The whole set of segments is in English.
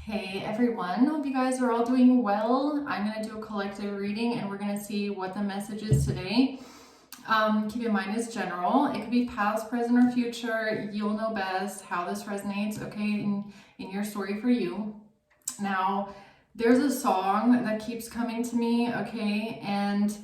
Hey everyone, hope you guys are all doing well. I'm going to do a collective reading and we're going to see what the message is today. Keep in mind it's general. It could be past, present, or future. You'll know best how this resonates, okay, in your story for you. Now, there's a song that keeps coming to me, okay, and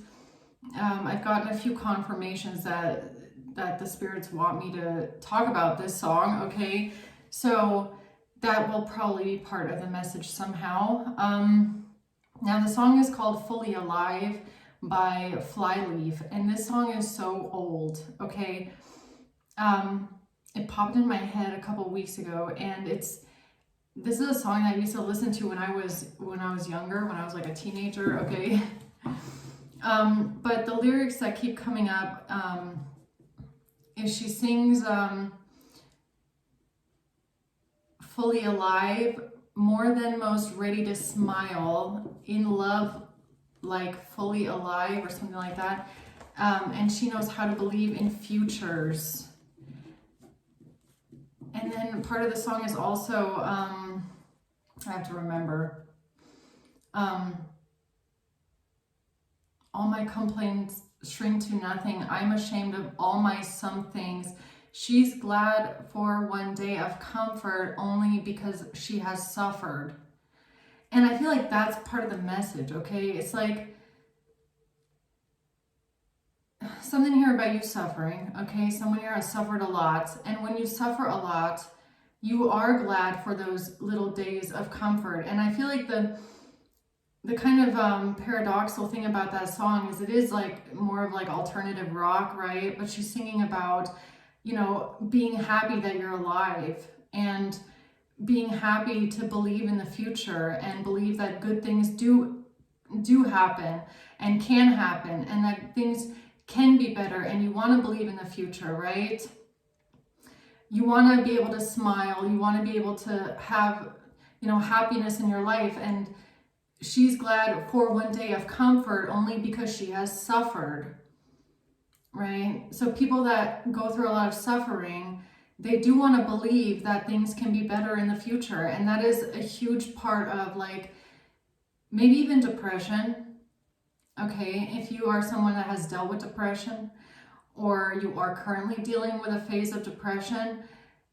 I've gotten a few confirmations that the spirits want me to talk about this song, okay? So that will probably be part of the message somehow. Now the song is called Fully Alive by Flyleaf, and this song is so old, okay? It popped in my head a couple weeks ago, and this is a song that I used to listen to when I was younger, when I was like a teenager, okay? But the lyrics that keep coming up is she sings fully alive, more than most, ready to smile, in love, like fully alive or something like that. And she knows how to believe in futures. And then part of the song is also, I have to remember, all my complaints shrink to nothing. I'm ashamed of all my some things. She's glad for one day of comfort only because she has suffered. And I feel like that's part of the message, okay? It's like something here about you suffering, okay? Someone here has suffered a lot. And when you suffer a lot, you are glad for those little days of comfort. And I feel like the kind of paradoxical thing about that song is it is like more of like alternative rock, right? But she's singing about, you know, being happy that you're alive and being happy to believe in the future and believe that good things do happen and can happen and that things can be better, and you want to believe in the future, right? You want to be able to smile, you want to be able to have, you know, happiness in your life. And she's glad for one day of comfort only because she has suffered, right? So people that go through a lot of suffering, they do want to believe that things can be better in the future. And that is a huge part of, like, maybe even depression, okay? If you are someone that has dealt with depression or you are currently dealing with a phase of depression,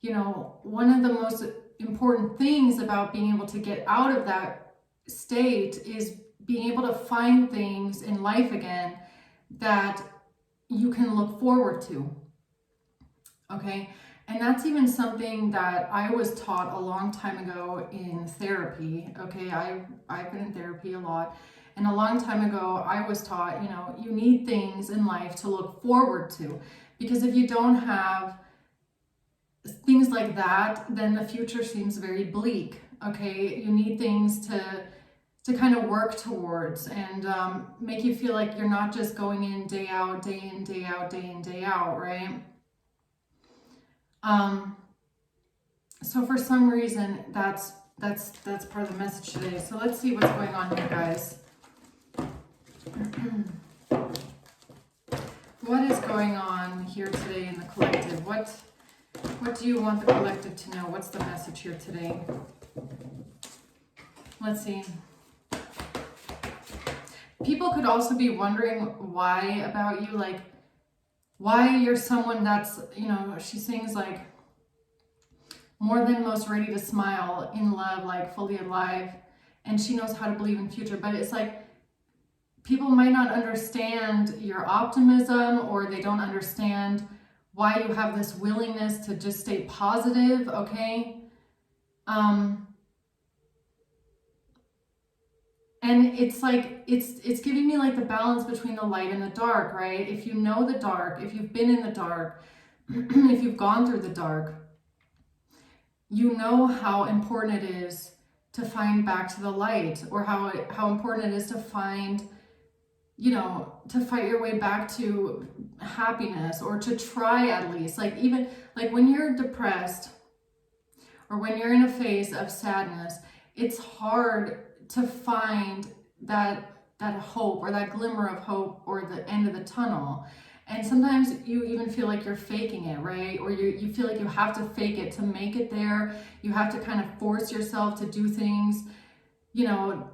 you know, one of the most important things about being able to get out of that state is being able to find things in life again that you can look forward to, okay? And that's even something that I was taught a long time ago in therapy, okay? I've been in therapy a lot, and a long time ago I was taught, you know, you need things in life to look forward to, because if you don't have things like that, then the future seems very bleak, okay? You need things to kind of work towards and make you feel like you're not just going in day out, day in, day out, day in, day out, right? So for some reason, that's part of the message today. So let's see what's going on here, guys. What is going on here today in the collective? What do you want the collective to know? What's the message here today? Let's see. People could also be wondering why about you, like why you're someone that's, you know, she sings like more than most, ready to smile, in love, like fully alive, and she knows how to believe in future. But it's like people might not understand your optimism, or they don't understand why you have this willingness to just stay positive, okay? And it's like, it's giving me like the balance between the light and the dark, right? If you know the dark, if you've been in the dark, if you've gone through the dark, you know how important it is to find back to the light, or how important it is to find, you know, to fight your way back to happiness, or to try at least. Like, even like when you're depressed or when you're in a phase of sadness, it's hard to find that hope, or that glimmer of hope, or the end of the tunnel. And sometimes you even feel like you're faking it, right? Or you feel like you have to fake it to make it there. You have to kind of force yourself to do things, you know,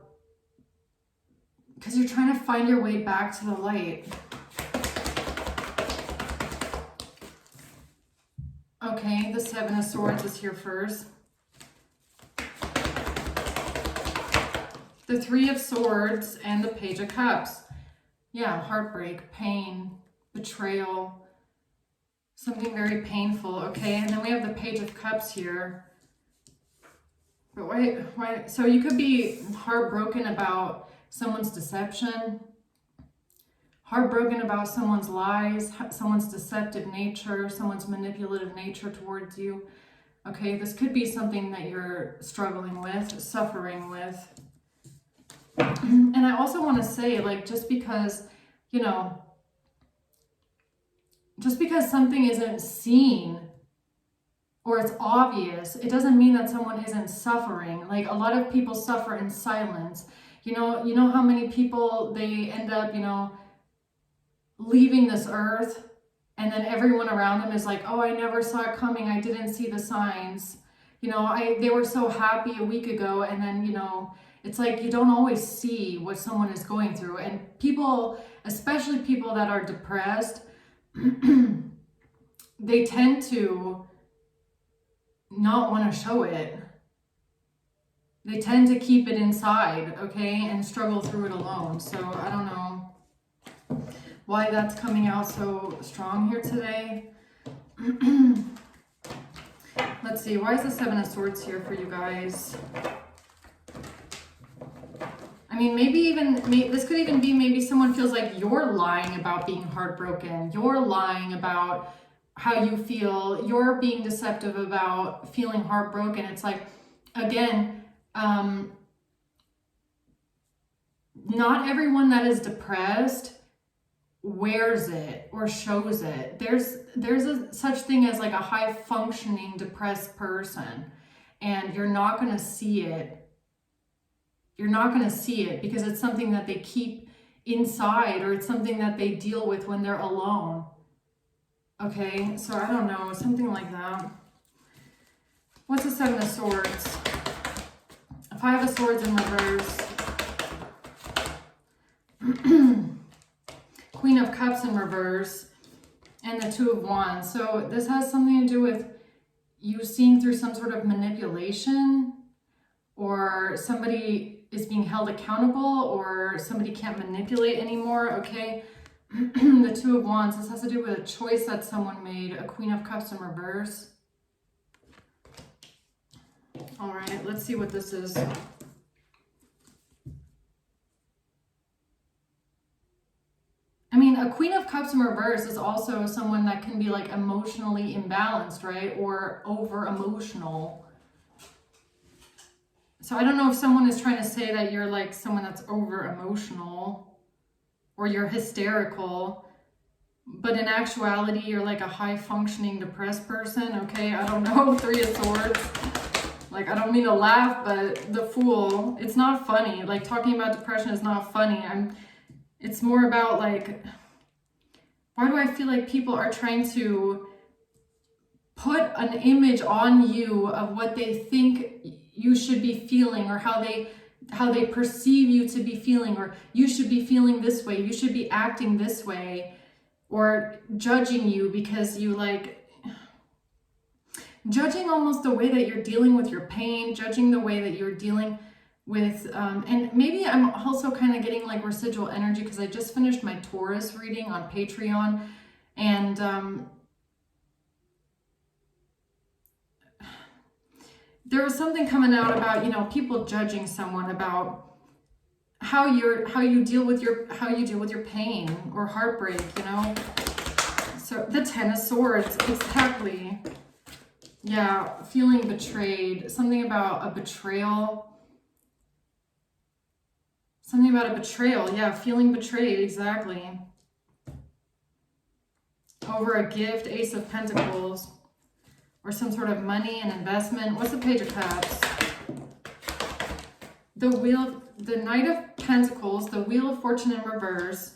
because you're trying to find your way back to the light. Okay, the Seven of Swords is here first. The Three of Swords and the Page of Cups. Yeah, heartbreak, pain, betrayal, something very painful. Okay, and then we have the Page of Cups here. But why? So you could be heartbroken about someone's deception, heartbroken about someone's lies, someone's deceptive nature, someone's manipulative nature towards you. Okay, this could be something that you're struggling with, suffering with. And I also want to say, like, just because, you know, just because something isn't seen or it's obvious, it doesn't mean that someone isn't suffering. Like, a lot of people suffer in silence. You know how many people, they end up, you know, leaving this earth, and then everyone around them is like, oh, I never saw it coming. I didn't see the signs. You know, they were so happy a week ago, and then, you know, it's like you don't always see what someone is going through. And people, especially people that are depressed, they tend to not want to show it. They tend to keep it inside, okay, and struggle through it alone. So I don't know why that's coming out so strong here today. Let's see, why is the Seven of Swords here for you guys? I mean, this could even be maybe someone feels like you're lying about being heartbroken. You're lying about how you feel. You're being deceptive about feeling heartbroken. It's like, again, not everyone that is depressed wears it or shows it. There's a such thing as like a high functioning depressed person, and you're not going to see it. You're not going to see it because it's something that they keep inside, or it's something that they deal with when they're alone. Okay, so I don't know, something like that. What's the Seven of Swords? Five of Swords in reverse. Queen of Cups in reverse. And the Two of Wands. So this has something to do with you seeing through some sort of manipulation, or somebody is being held accountable, or somebody can't manipulate anymore, okay? The Two of Wands, this has to do with a choice that someone made. A Queen of Cups in reverse. All right, let's see what this is. I mean, a Queen of Cups in reverse is also someone that can be like emotionally imbalanced, right? Or over emotional. So I don't know if someone is trying to say that you're like someone that's over emotional or you're hysterical, but in actuality, you're like a high functioning depressed person. Okay, I don't know. Three of Swords. Like, I don't mean to laugh, but the Fool, it's not funny. Like, talking about depression is not funny. It's more about like, why do I feel like people are trying to put an image on you of what they think you should be feeling, or how they perceive you to be feeling, or you should be feeling this way, you should be acting this way, or judging you because you like, judging almost the way that you're dealing with your pain, judging the way that you're dealing with, and maybe I'm also kind of getting like residual energy because I just finished my Taurus reading on Patreon, and there was something coming out about, you know, people judging someone about how you deal with your pain or heartbreak, you know. So the Ten of Swords, exactly. Yeah, feeling betrayed. Something about a betrayal. Something about a betrayal. Yeah, feeling betrayed, exactly. Over a gift, Ace of Pentacles. Or some sort of money and investment. What's the Page of Cups? The Knight of Pentacles, the Wheel of Fortune in reverse.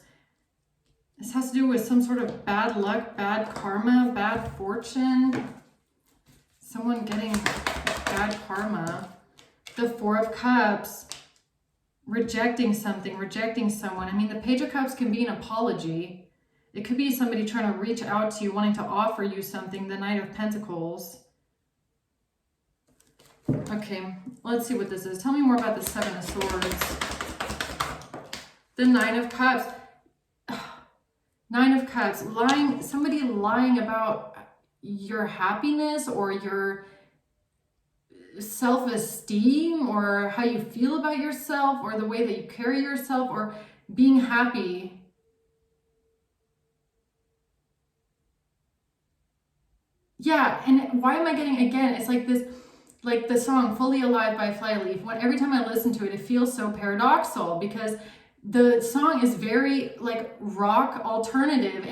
This has to do with some sort of bad luck, bad karma, bad fortune. Someone getting bad karma. The Four of Cups. Rejecting something, rejecting someone. I mean, the Page of Cups can be an apology. It could be somebody trying to reach out to you, wanting to offer you something. The Knight of Pentacles. Okay, let's see what this is. Tell me more about the Seven of Swords. The Nine of Cups. Nine of Cups. Lying, somebody lying about your happiness or your self-esteem or how you feel about yourself or the way that you carry yourself or being happy. Yeah, and why am I getting, again, it's like this, like the song Fully Alive by Flyleaf. Every time I listen to it, it feels so paradoxical because the song is very like rock alternative,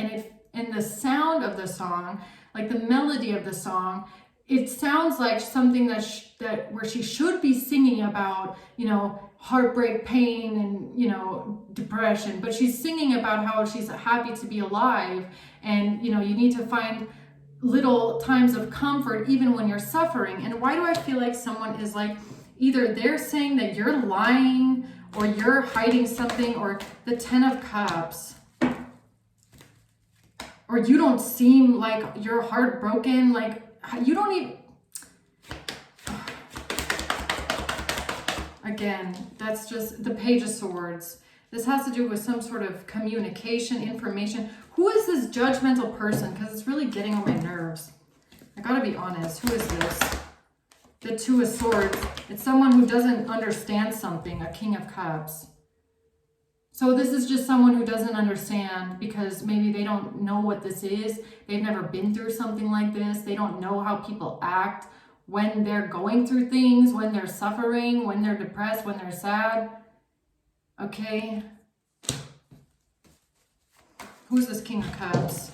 and the sound of the song, like the melody of the song, it sounds like something that where she should be singing about, you know, heartbreak, pain, and, you know, depression, but she's singing about how she's happy to be alive, and, you know, you need to find little times of comfort even when you're suffering. And why do I feel like someone is like, either they're saying that you're lying or you're hiding something, or the Ten of Cups, or you don't seem like you're heartbroken, like you don't even, again, that's just the Page of Swords. This has to do with some sort of communication, information. Who is this judgmental person? Because it's really getting on my nerves. I gotta be honest. Who is this? The Two of Swords. It's someone who doesn't understand something, a King of Cups. So this is just someone who doesn't understand because maybe they don't know what this is. They've never been through something like this. They don't know how people act when they're going through things, when they're suffering, when they're depressed, when they're sad. Okay. Who's this King of Cups?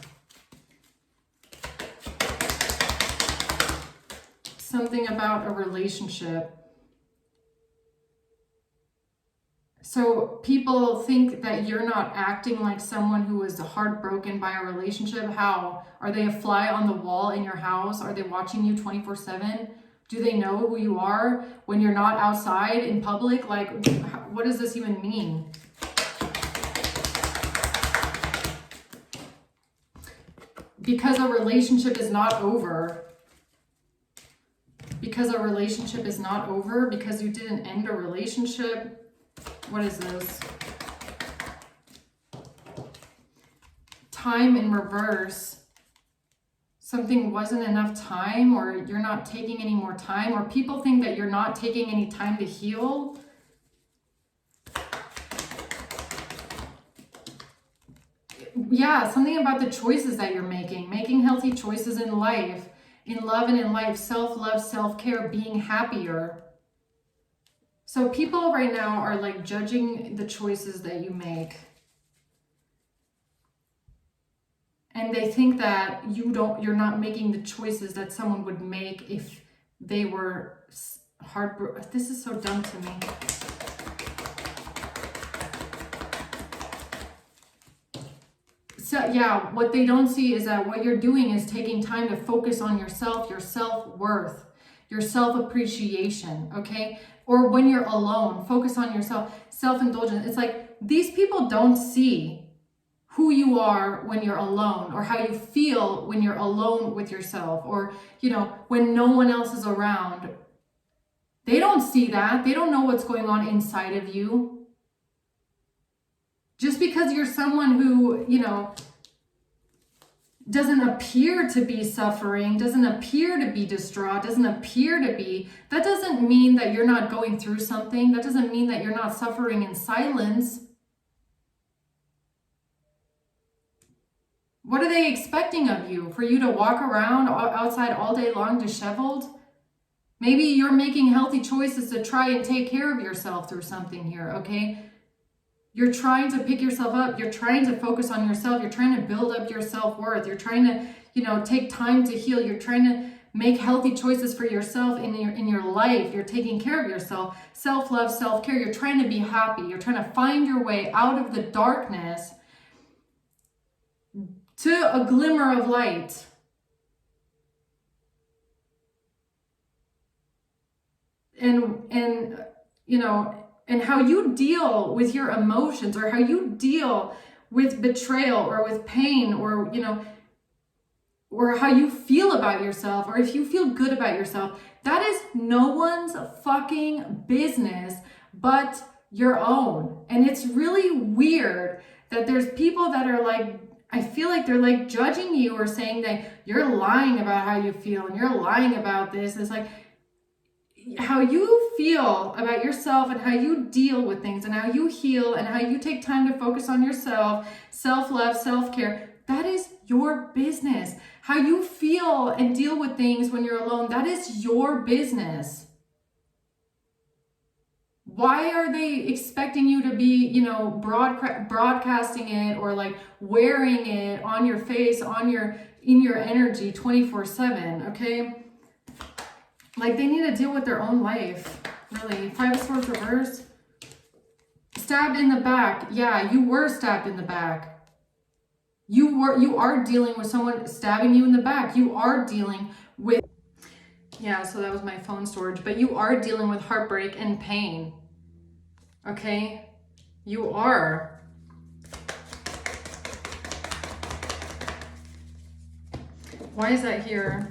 Something about a relationship. So people think that you're not acting like someone who is heartbroken by a relationship. How? Are they a fly on the wall in your house? Are they watching you 24/7? Do they know who you are when you're not outside in public? Like, what does this even mean? Because a relationship is not over. Because a relationship is not over. Because you didn't end a relationship. What is this? Time in reverse. Something wasn't enough time, or you're not taking any more time, or people think that you're not taking any time to heal. Yeah, something about the choices that you're making healthy choices in life, in love and in life, self-love, self-care, being happier. So people right now are like judging the choices that you make. And they think that you're not making the choices that someone would make if they were heartbroken. This is so dumb to me. So yeah, what they don't see is that what you're doing is taking time to focus on yourself, your self-worth, your self-appreciation, okay? Or when you're alone, focus on yourself, self-indulgence. It's like these people don't see who you are when you're alone, or how you feel when you're alone with yourself, or, you know, when no one else is around. They don't see that. They don't know what's going on inside of you. Just because you're someone who, you know, doesn't appear to be suffering, doesn't appear to be distraught, doesn't appear to be, that doesn't mean that you're not going through something. That doesn't mean that you're not suffering in silence. What are they expecting of you? For you to walk around outside all day long disheveled? Maybe you're making healthy choices to try and take care of yourself through something here, okay? You're trying to pick yourself up. You're trying to focus on yourself. You're trying to build up your self-worth. You're trying to, you know, take time to heal. You're trying to make healthy choices for yourself in your life. You're taking care of yourself. Self-love, self-care. You're trying to be happy. You're trying to find your way out of the darkness. to a glimmer of light. And you know, and how you deal with your emotions, or how you deal with betrayal or with pain, or, you know, or how you feel about yourself, or if you feel good about yourself, that is no one's fucking business but your own. And it's really weird that there's people that are like, I feel like they're like judging you or saying that you're lying about how you feel and you're lying about this. It's like, how you feel about yourself and how you deal with things and how you heal and how you take time to focus on yourself, self-love, self-care, that is your business. How you feel and deal with things when you're alone, that is your business. Why are they expecting you to be, you know, broadcasting it or like wearing it on your face, in your energy 24/7, okay? Like, they need to deal with their own life, really. 5 of Swords reverse. Stabbed in the back. Yeah, you were stabbed in the back. You are dealing with someone stabbing you in the back. You are dealing with, yeah, so that was my phone storage, but you are dealing with heartbreak and pain. Okay? You are. Why is that here?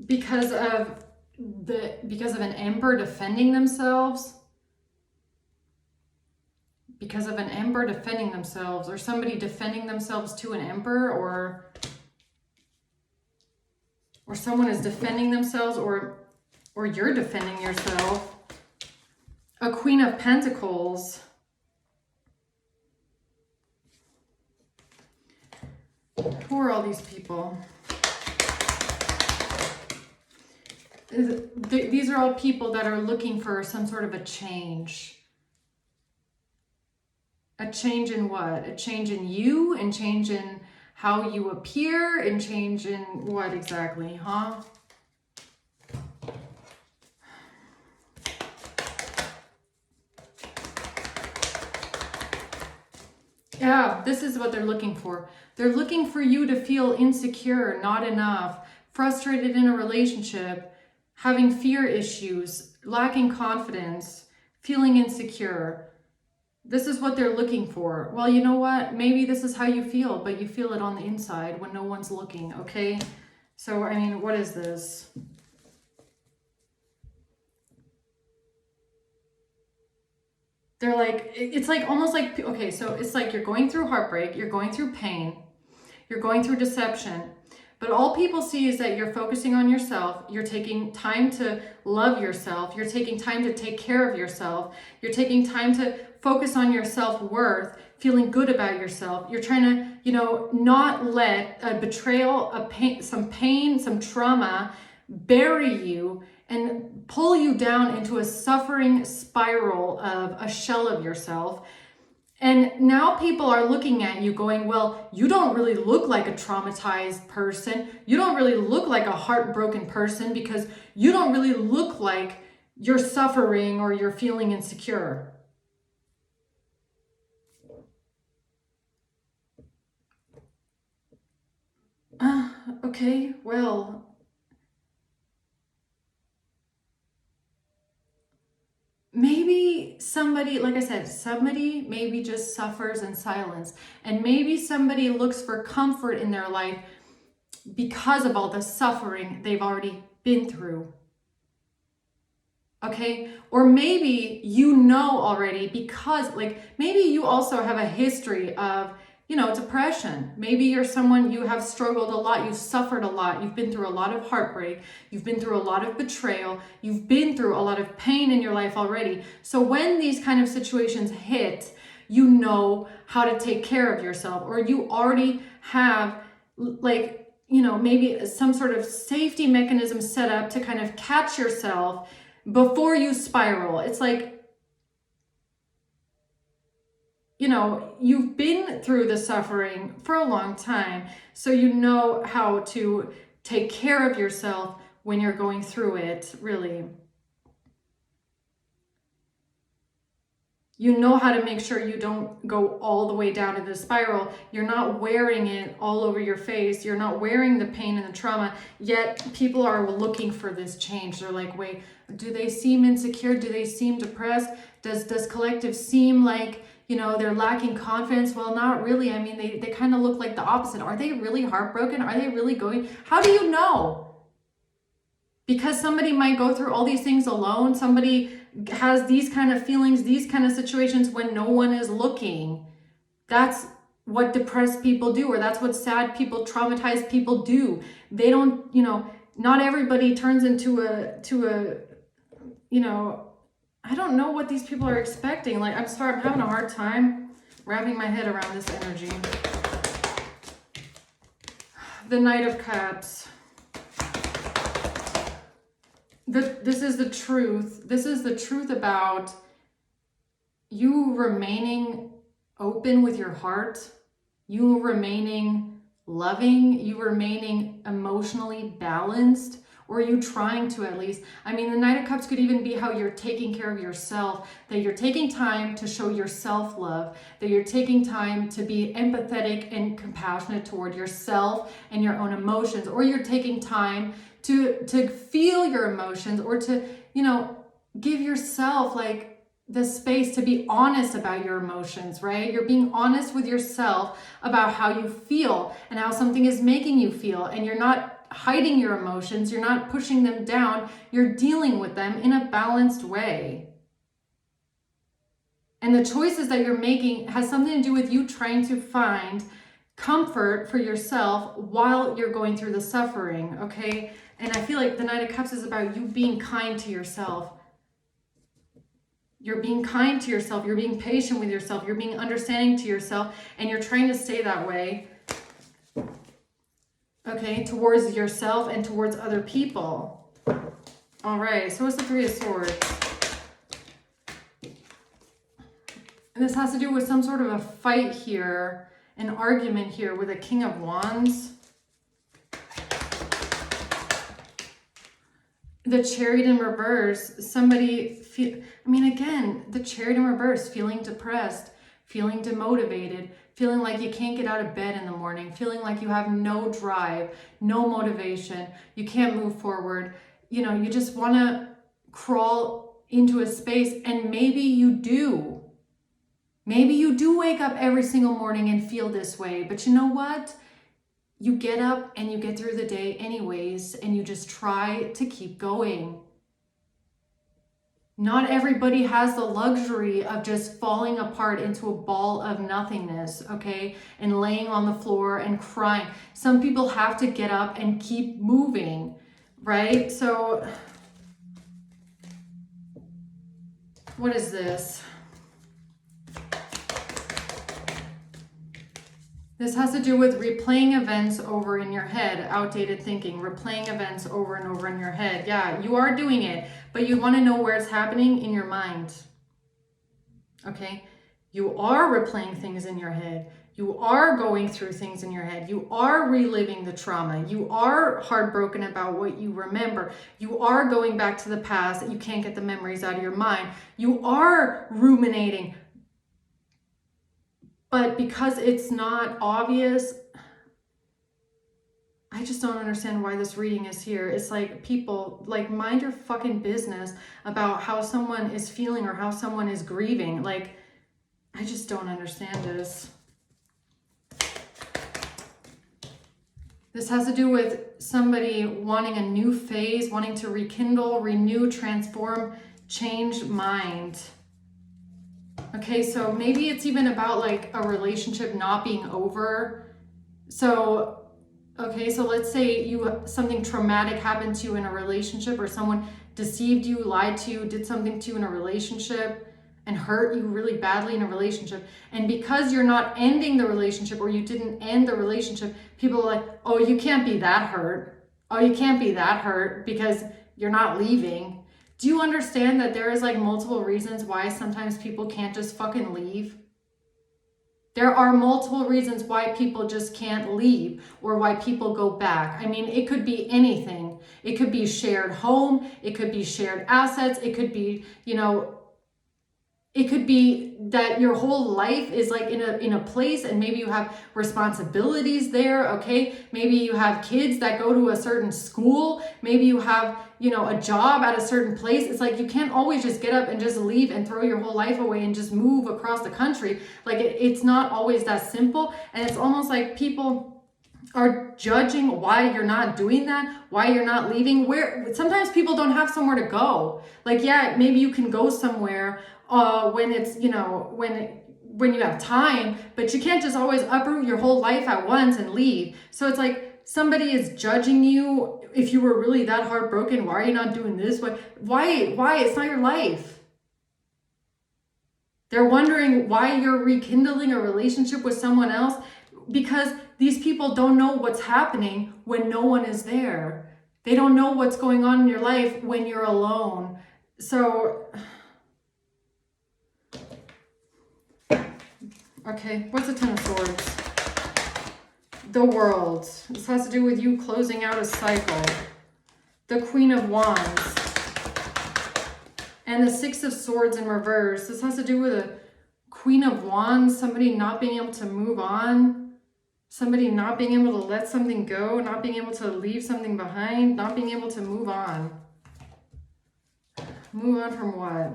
Because of an ember defending themselves. Because of an ember defending themselves, or somebody defending themselves to an ember, or someone is defending themselves, or you're defending yourself. A Queen of Pentacles. Who are all these people? These are all people that are looking for some sort of a change. A change in what? A change in you, and change in how you appear, and change in what exactly, huh? Yeah, this is what they're looking for. They're looking for you to feel insecure, not enough, frustrated in a relationship, having fear issues, lacking confidence, feeling insecure. This is what they're looking for. Well, you know what? Maybe this is how you feel, but you feel it on the inside when no one's looking, okay? So, I mean, what is this? They're like, it's like almost like, okay, so it's like you're going through heartbreak, you're going through pain, you're going through deception, but all people see is that you're focusing on yourself, you're taking time to love yourself, you're taking time to take care of yourself, you're taking time to focus on your self-worth, feeling good about yourself. You're trying to, you know, not let a betrayal, some pain, some trauma bury you and pull you down into a suffering spiral of a shell of yourself. And now people are looking at you going, well, you don't really look like a traumatized person. You don't really look like a heartbroken person, because you don't really look like you're suffering or you're feeling insecure. Okay, well, maybe somebody, like I said, somebody maybe just suffers in silence, and maybe somebody looks for comfort in their life because of all the suffering they've already been through. Okay, or maybe you know already, because like maybe you also have a history of, you know, depression. Maybe you're someone, you have struggled a lot, you've suffered a lot, you've been through a lot of heartbreak, you've been through a lot of betrayal, you've been through a lot of pain in your life already. So when these kind of situations hit, you know how to take care of yourself, or you already have, like, you know, maybe some sort of safety mechanism set up to kind of catch yourself before you spiral. It's like, you know, you've been through the suffering for a long time, so you know how to take care of yourself when you're going through it, really. You know how to make sure you don't go all the way down to the spiral. You're not wearing it all over your face. You're not wearing the pain and the trauma, yet people are looking for this change. They're like, wait, do they seem insecure? Do they seem depressed? Does collective seem like, you know, they're lacking confidence? Well, not really. I mean, they kind of look like the opposite. Are they really heartbroken? Are they really going? How do you know? Because somebody might go through all these things alone. Somebody has these kind of feelings, these kind of situations when no one is looking. That's what depressed people do, or that's what sad people, traumatized people do. They don't, you know, not everybody turns into a, you know, I don't know what these people are expecting. Like, I'm sorry, I'm having a hard time wrapping my head around this energy. The Knight of Cups. This is the truth. This is the truth about you remaining open with your heart, you remaining loving, you remaining emotionally balanced, or you trying to at least. I mean, the Knight of Cups could even be how you're taking care of yourself, that you're taking time to show your self-love, that you're taking time to be empathetic and compassionate toward yourself and your own emotions, or you're taking time to feel your emotions, or to, you know, give yourself like the space to be honest about your emotions, right? You're being honest with yourself about how you feel and how something is making you feel, and you're not hiding your emotions, you're not pushing them down, you're dealing with them in a balanced way. And the choices that you're making has something to do with you trying to find comfort for yourself while you're going through the suffering, okay? And I feel like the Knight of Cups is about you being kind to yourself. You're being kind to yourself. You're being patient with yourself. You're being understanding to yourself. And you're trying to stay that way, okay, towards yourself and towards other people. All right, so what's the Three of Swords? And this has to do with some sort of a fight here, an argument here with a King of Wands. The Chariot in reverse, somebody I mean, again, the Chariot in reverse, feeling depressed, feeling demotivated, feeling like you can't get out of bed in the morning, feeling like you have no drive, no motivation, you can't move forward. You know, you just want to crawl into a space, and maybe you do. Maybe you do wake up every single morning and feel this way, but you know what? You get up and you get through the day anyways, and you just try to keep going. Not everybody has the luxury of just falling apart into a ball of nothingness, okay? And laying on the floor and crying. Some people have to get up and keep moving, right? So, what is this? This has to do with replaying events over in your head, outdated thinking, replaying events over and over in your head. Yeah, you are doing it, but you want to know where it's happening in your mind. Okay? You are replaying things in your head. You are going through things in your head. You are reliving the trauma. You are heartbroken about what you remember. You are going back to the past. You can't get the memories out of your mind. You are ruminating. But because it's not obvious, I just don't understand why this reading is here. It's like, people, like, mind your fucking business about how someone is feeling or how someone is grieving. Like, I just don't understand this. This has to do with somebody wanting a new phase, wanting to rekindle, renew, transform, change mind. Okay, so maybe it's even about like a relationship not being over. So, okay, so let's say something traumatic happened to you in a relationship, or someone deceived you, lied to you, did something to you in a relationship and hurt you really badly in a relationship. And because you're not ending the relationship, or you didn't end the relationship, people are like, oh, you can't be that hurt. Oh, you can't be that hurt because you're not leaving. Do you understand that there is like multiple reasons why sometimes people can't just fucking leave? There are multiple reasons why people just can't leave, or why people go back. I mean, it could be anything. It could be shared home. It could be shared assets. It could be, you know, It could be that your whole life is like in a place, and maybe you have responsibilities there, okay? Maybe you have kids that go to a certain school. Maybe you have, a job at a certain place. It's like you can't always just get up and just leave and throw your whole life away and just move across the country. Like it's not always that simple. And it's almost like people are judging why you're not doing that, why you're not leaving. Where sometimes people don't have somewhere to go. Like, yeah, maybe you can go somewhere when it's, when you have time, but you can't just always uproot your whole life at once and leave. So it's like somebody is judging you. If you were really that heartbroken, why are you not doing this? Why? It's not your life. They're wondering why you're rekindling a relationship with someone else, because these people don't know what's happening when no one is there. They don't know what's going on in your life when you're alone. So, okay, what's the Ten of Swords? The World. This has to do with you closing out a cycle. The Queen of Wands. And the Six of Swords in reverse. This has to do with a Queen of Wands, somebody not being able to move on. Somebody not being able to let something go, not being able to leave something behind, not being able to move on. Move on from what?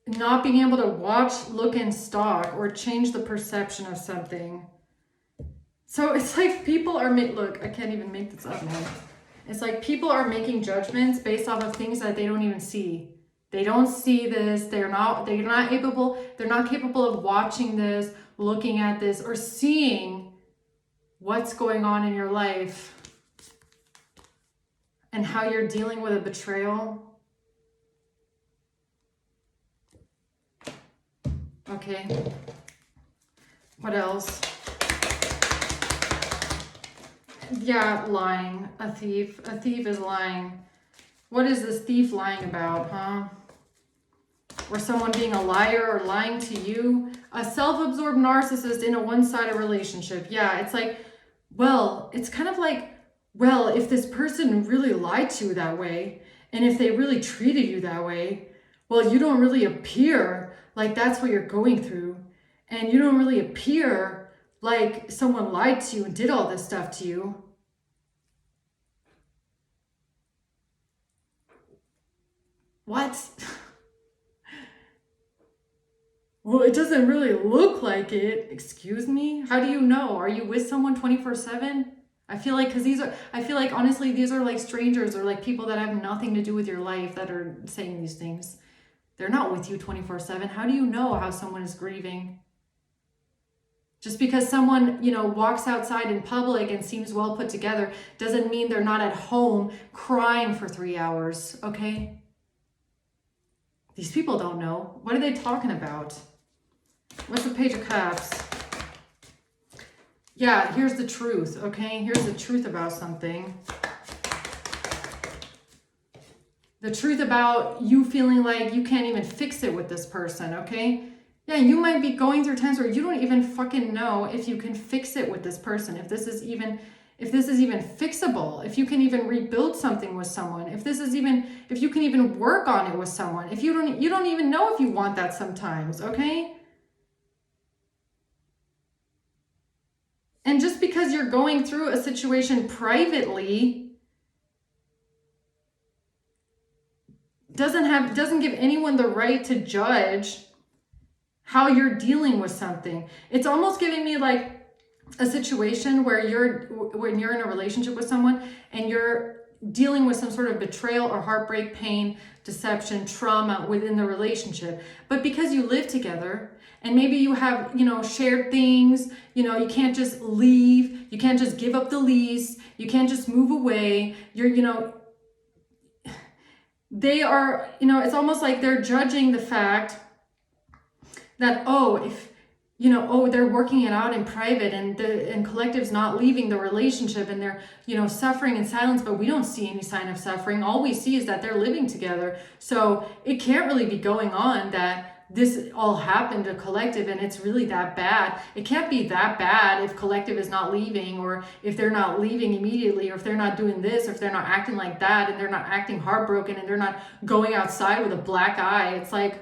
Not being able to watch, look, and stalk, or change the perception of something. So it's like people are, look, I can't even make this up now. It's like people are making judgments based off of things that they don't even see. They don't see this. They're not capable of watching this, looking at this, or seeing what's going on in your life and how you're dealing with a betrayal. Okay. What else? Yeah, lying. A thief. A thief is lying. What is this thief lying about, huh? Or someone being a liar or lying to you. A self-absorbed narcissist in a one-sided relationship. Yeah, it's like, well, it's kind of like, well, if this person really lied to you that way, and if they really treated you that way, well, you don't really appear like that's what you're going through. And you don't really appear like someone lied to you and did all this stuff to you. What? Well, it doesn't really look like it. Excuse me? How do you know? Are you with someone 24/7? I feel like, honestly, these are like strangers or like people that have nothing to do with your life that are saying these things. They're not with you 24/7. How do you know how someone is grieving? Just because someone, walks outside in public and seems well put together doesn't mean they're not at home crying for 3 hours, okay? These people don't know. What are they talking about? What's the Page of Cups? Yeah, here's the truth, okay? Here's the truth about something. The truth about you feeling like you can't even fix it with this person, okay? Yeah, you might be going through times where you don't even fucking know if you can fix it with this person, if this is even fixable, if you can even rebuild something with someone, if you can even work on it with someone, if you don't even know if you want that sometimes, okay? And just because you're going through a situation privately doesn't give anyone the right to judge how you're dealing with something. It's almost giving me like a situation where when you're in a relationship with someone and you're dealing with some sort of betrayal or heartbreak, pain, deception, trauma within the relationship. But because you live together and maybe you have, shared things, you can't just leave, you can't just give up the lease, you can't just move away. They are, it's almost like they're judging the fact that, they're working it out in private and collective's not leaving the relationship and they're, suffering in silence, but we don't see any sign of suffering. All we see is that they're living together. So it can't really be going on that this all happened to collective and it's really that bad. It can't be that bad if collective is not leaving, or if they're not leaving immediately, or if they're not doing this, or if they're not acting like that, and they're not acting heartbroken, and they're not going outside with a black eye. It's like,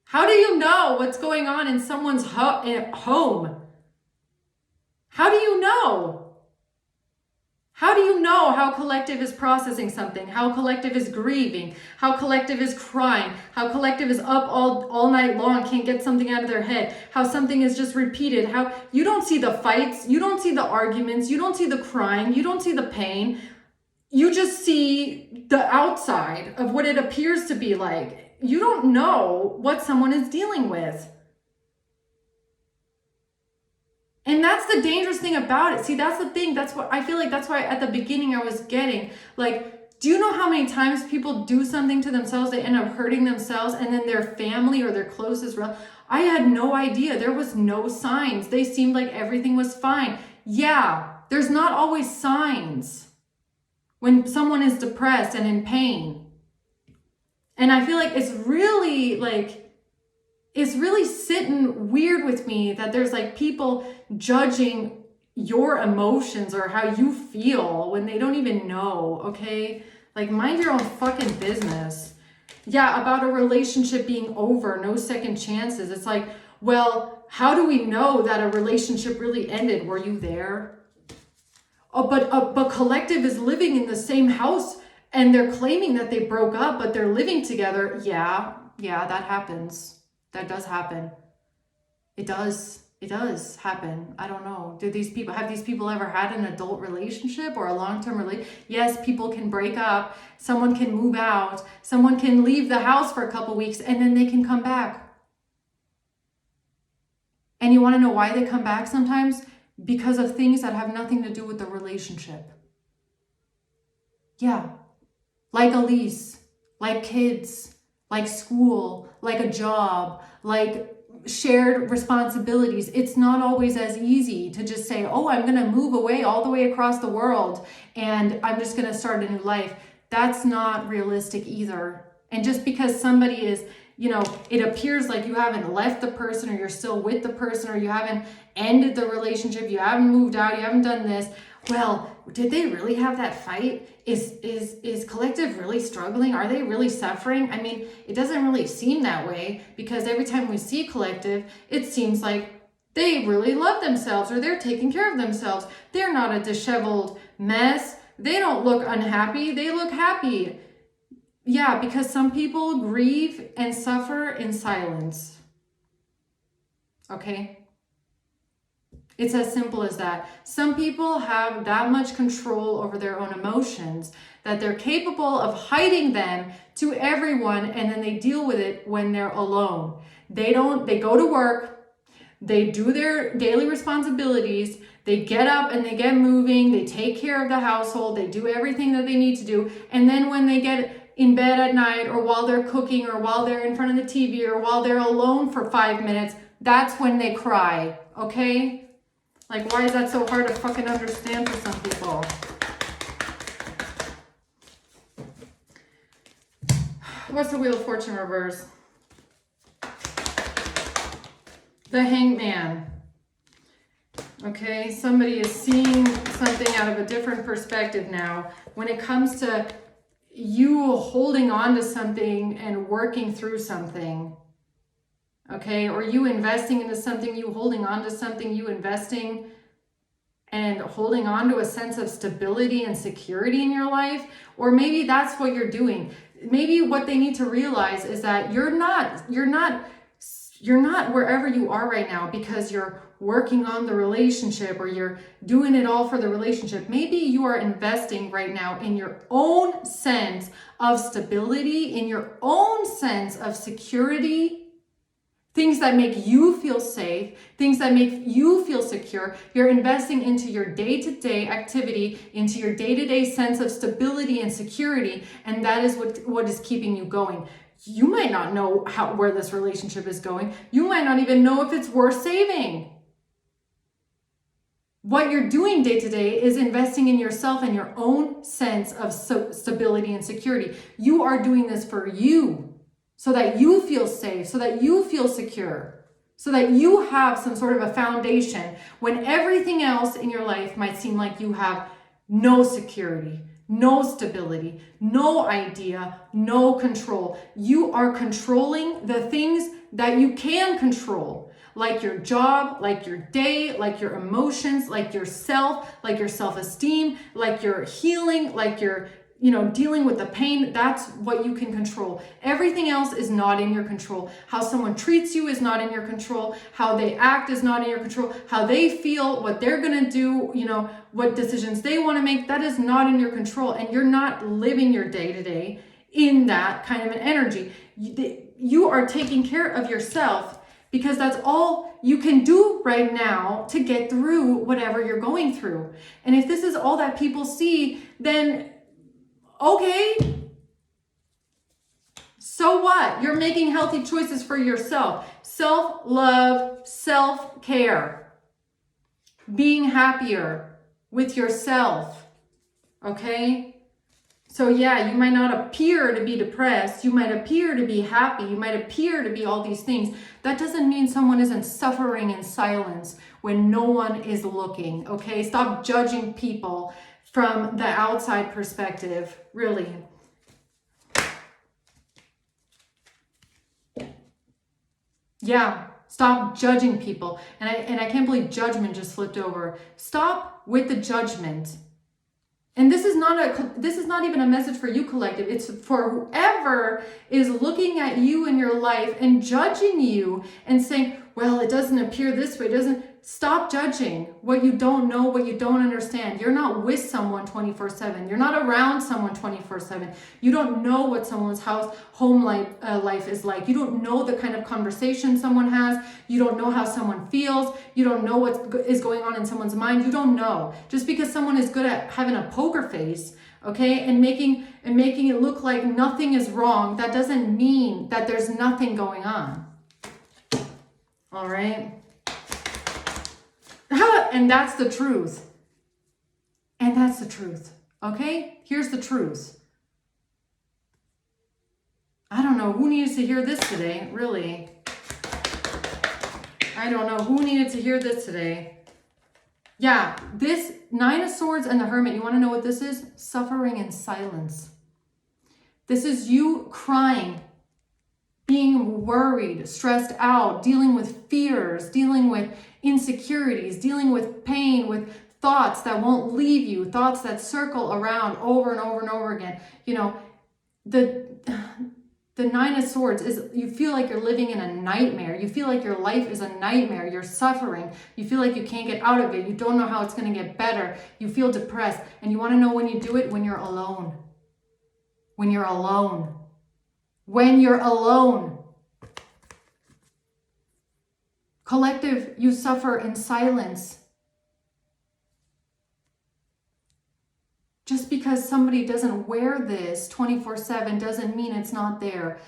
how do you know what's going on in someone's home? How do you know? How do you know how collective is processing something? How collective is grieving? How collective is crying? How collective is up all night long, can't get something out of their head? How something is just repeated? How you don't see the fights, you don't see the arguments, you don't see the crying, you don't see the pain. You just see the outside of what it appears to be like. You don't know what someone is dealing with. And that's the dangerous thing about it. See, that's the thing. That's what I feel like. That's why at the beginning I was getting like, do you know how many times people do something to themselves, they end up hurting themselves, and then their family or their closest relative? I had no idea. There was no signs. They seemed like everything was fine. Yeah, there's not always signs when someone is depressed and in pain. And I feel like it's really sitting weird with me that there's like people judging your emotions or how you feel when they don't even know, okay? Like, mind your own fucking business. Yeah, about a relationship being over, no second chances. It's like, well, how do we know that a relationship really ended? Were you there? Oh, but collective is living in the same house and they're claiming that they broke up, but they're living together. Yeah, that happens. That does happen. It does happen. I don't know. Have these people ever had an adult relationship or a long-term relationship? Yes, people can break up. Someone can move out. Someone can leave the house for a couple weeks and then they can come back. And you want to know why they come back sometimes? Because of things that have nothing to do with the relationship. Yeah. Like a lease, like kids, like school, like a job, like shared responsibilities. It's not always as easy to just say, oh, I'm going to move away all the way across the world and I'm just going to start a new life. That's not realistic either. And just because somebody is, it appears like you haven't left the person, or you're still with the person, or you haven't ended the relationship, you haven't moved out, you haven't done this. Well, did they really have that fight? Is collective really struggling? Are they really suffering? I mean, it doesn't really seem that way, because every time we see collective, it seems like they really love themselves, or they're taking care of themselves. They're not a disheveled mess. They don't look unhappy. They look happy. Yeah, because some people grieve and suffer in silence. Okay? It's as simple as that. Some people have that much control over their own emotions that they're capable of hiding them to everyone, and then they deal with it when they're alone. They go to work, they do their daily responsibilities, they get up and they get moving, they take care of the household, they do everything that they need to do, and then when they get in bed at night, or while they're cooking, or while they're in front of the TV, or while they're alone for 5 minutes, that's when they cry, okay? Like, why is that so hard to fucking understand for some people? What's the Wheel of Fortune reverse? The Hanged Man. Okay, somebody is seeing something out of a different perspective now. When it comes to you holding on to something and working through something, okay, or you investing into something, you holding on to something, you investing and holding on to a sense of stability and security in your life, or maybe that's what you're doing. Maybe what they need to realize is that you're not wherever you are right now because you're working on the relationship, or you're doing it all for the relationship. Maybe you are investing right now in your own sense of stability, in your own sense of security, things that make you feel safe, things that make you feel secure. You're investing into your day-to-day activity, into your day-to-day sense of stability and security, and that is what is keeping you going. You might not know where this relationship is going. You might not even know if it's worth saving. What you're doing day to day is investing in yourself and your own sense of stability and security. You are doing this for you. so that you feel safe, so that you feel secure, so that you have some sort of a foundation when everything else in your life might seem like you have no security, no stability, no idea, no control. You are controlling the things that you can control, like your job, like your day, like your emotions, like yourself, like your self-esteem, like your healing, like your, dealing with the pain. That's what you can control. Everything else is not in your control. How someone treats you is not in your control. How they act is not in your control. How they feel, what they're gonna do, what decisions they want to make, that is not in your control. And you're not living your day-to-day in that kind of an energy. You are taking care of yourself, because that's all you can do right now to get through whatever you're going through. And if this is all that people see, then okay, so what? You're making healthy choices for yourself. Self-love, self-care, being happier with yourself, okay? So yeah, you might not appear to be depressed. You might appear to be happy. You might appear to be all these things. That doesn't mean someone isn't suffering in silence when no one is looking, okay? Stop judging people from the outside perspective, really. Yeah, stop judging people. And I can't believe judgment just flipped over. Stop with the judgment. And this is not even a message for you, collective. It's for whoever is looking at you in your life and judging you and saying, well, it doesn't appear this way. It doesn't. Stop judging what you don't know, what you don't understand. You're not with someone 24/7. You're not around someone 24/7. You don't know what someone's home life is like. You don't know the kind of conversation someone has. You don't know how someone feels. You don't know what is going on in someone's mind. You don't know. Just because someone is good at having a poker face, okay, and making it look like nothing is wrong, that doesn't mean that there's nothing going on. All right? And that's the truth. And that's the truth. Okay? Here's the truth. I don't know who needs to hear this today, really. I don't know who needed to hear this today. Yeah, this Nine of Swords and the Hermit, you want to know what this is? Suffering in silence. This is you crying, being worried, stressed out, dealing with fears, dealing with insecurities, dealing with pain, with thoughts that won't leave you, thoughts that circle around over and over and over again. The Nine of Swords is, you feel like you're living in a nightmare. You feel like your life is a nightmare. You're suffering. You feel like you can't get out of it. You don't know how it's going to get better. You feel depressed. And you want to know when you do it? When you're alone. When you're alone. When you're alone. Collective, you suffer in silence. Just because somebody doesn't wear this 24/7 doesn't mean it's not there,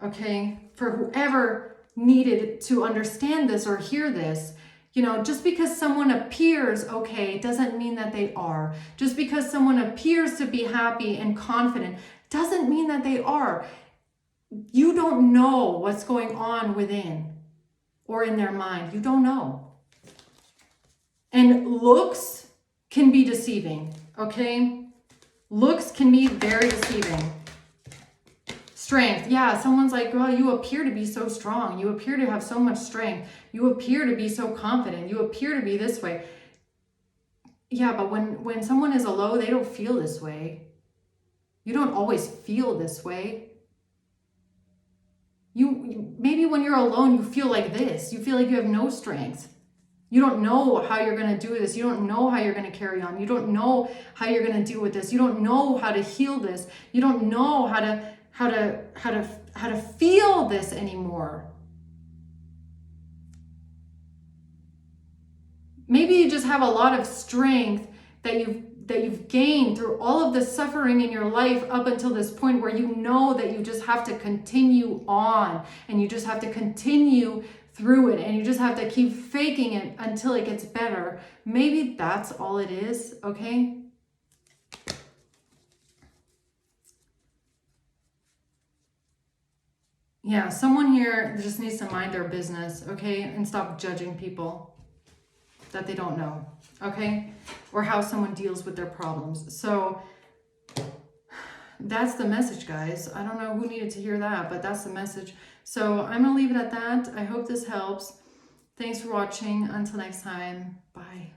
okay? For whoever needed to understand this or hear this, just because someone appears okay doesn't mean that they are. Just because someone appears to be happy and confident doesn't mean that they are. You don't know what's going on within or in their mind. You don't know. And looks can be deceiving, okay? Looks can be very deceiving. Strength. Yeah, someone's like, well, you appear to be so strong. You appear to have so much strength. You appear to be so confident. You appear to be this way. Yeah, but when someone is low, they don't feel this way. You don't always feel this way. Maybe when you're alone, you feel like this. You feel like you have no strength. You don't know how you're going to do this. You don't know how you're going to carry on. You don't know how you're going to deal with this. You don't know how to heal this. You don't know how to feel this anymore. Maybe you just have a lot of strength that you've gained through all of the suffering in your life up until this point, where you know that you just have to continue on, and you just have to continue through it, and you just have to keep faking it until it gets better. Maybe that's all it is, okay? Yeah, someone here just needs to mind their business, okay? And stop judging people that they don't know, okay? Or how someone deals with their problems. So that's the message, guys. I don't know who needed to hear that, but that's the message. So I'm going to leave it at that. I hope this helps. Thanks for watching. Until next time, bye.